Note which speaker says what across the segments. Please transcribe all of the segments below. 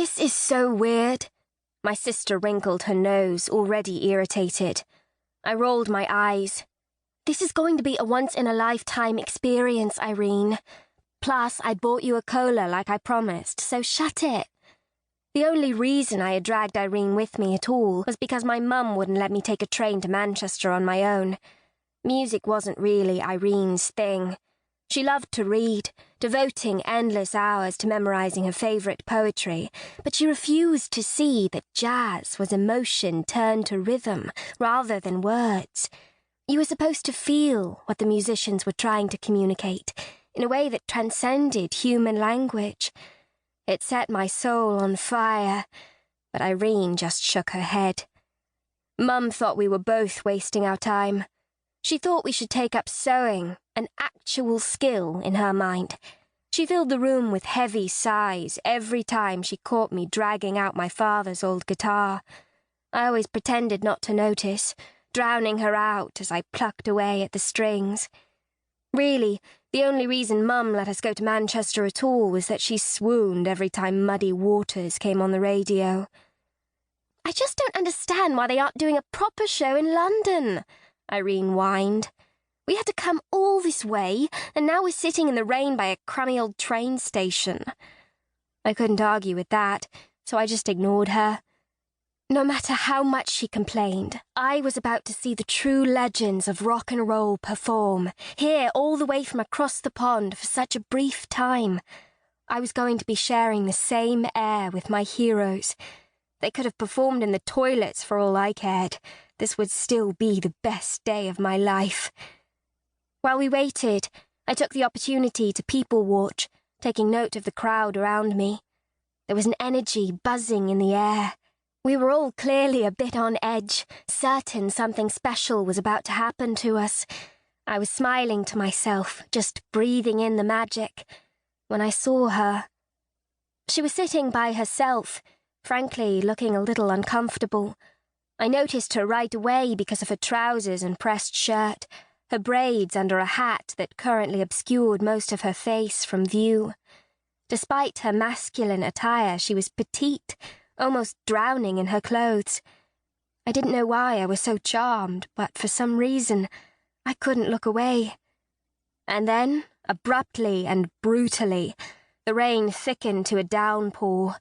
Speaker 1: This is so weird. My sister wrinkled her nose, already irritated. I rolled my eyes. This is going to be a once-in-a-lifetime experience, Irene. Plus, I bought you a cola like I promised, so shut it. The only reason I had dragged Irene with me at all was because my mum wouldn't let me take a train to Manchester on my own. Music wasn't really Irene's thing. She loved to read, devoting endless hours to memorizing her favourite poetry, but she refused to see that jazz was emotion turned to rhythm rather than words. You were supposed to feel what the musicians were trying to communicate in a way that transcended human language. It set my soul on fire, but Irene just shook her head. Mum thought we were both wasting our time. She thought we should take up sewing, an actual skill in her mind. She filled the room with heavy sighs every time she caught me dragging out my father's old guitar. I always pretended not to notice, drowning her out as I plucked away at the strings. Really, the only reason Mum let us go to Manchester at all was that she swooned every time Muddy Waters came on the radio. I just don't understand why they aren't doing a proper show in London, Irene whined. We had to come all this way, and now we're sitting in the rain by a crummy old train station. I couldn't argue with that, so I just ignored her. No matter how much she complained, I was about to see the true legends of rock and roll perform, here all the way from across the pond for such a brief time. I was going to be sharing the same air with my heroes. They could have performed in the toilets for all I cared. This would still be the best day of my life. While we waited, I took the opportunity to people-watch, taking note of the crowd around me. There was an energy buzzing in the air. We were all clearly a bit on edge, certain something special was about to happen to us. I was smiling to myself, just breathing in the magic, when I saw her. She was sitting by herself, frankly looking a little uncomfortable. I noticed her right away because of her trousers and pressed shirt, her braids under a hat that currently obscured most of her face from view. Despite her masculine attire, she was petite, almost drowning in her clothes. I didn't know why I was so charmed, but for some reason, I couldn't look away. And then, abruptly and brutally, the rain thickened to a downpour.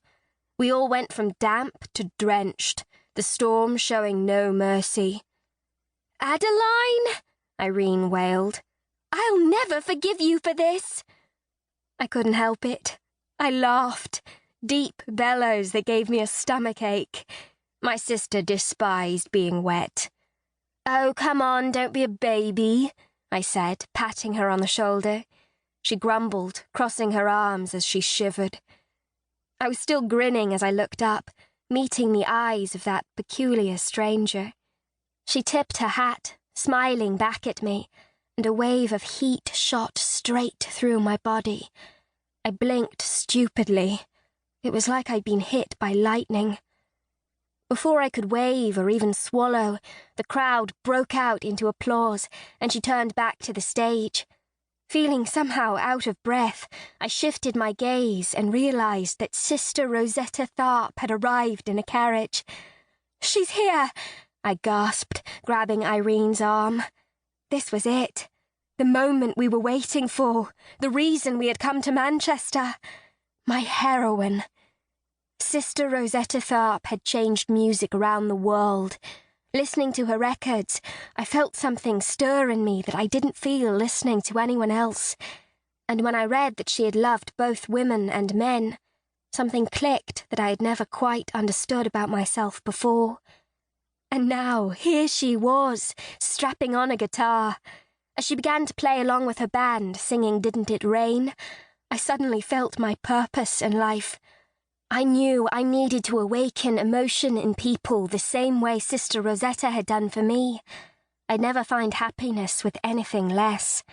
Speaker 1: We all went from damp to drenched, the storm showing no mercy. "Adeline!" Irene wailed. "I'll never forgive you for this!" I couldn't help it. I laughed. Deep bellows that gave me a stomachache. My sister despised being wet. "Oh, come on, don't be a baby," I said, patting her on the shoulder. She grumbled, crossing her arms as she shivered. I was still grinning as I looked up, meeting the eyes of that peculiar stranger. She tipped her hat, smiling back at me, and a wave of heat shot straight through my body. I blinked stupidly. It was like I'd been hit by lightning. Before I could wave or even swallow, the crowd broke out into applause, and she turned back to the stage. Feeling somehow out of breath, I shifted my gaze and realised that Sister Rosetta Tharpe had arrived in a carriage. "She's here!" I gasped, grabbing Irene's arm. This was it. The moment we were waiting for. The reason we had come to Manchester. My heroine. Sister Rosetta Tharpe had changed music around the world. Listening to her records, I felt something stir in me that I didn't feel listening to anyone else. And when I read that she had loved both women and men, something clicked that I had never quite understood about myself before. And now, here she was, strapping on a guitar. As she began to play along with her band, singing Didn't It Rain, I suddenly felt my purpose in life. I knew I needed to awaken emotion in people the same way Sister Rosetta had done for me. I'd never find happiness with anything less.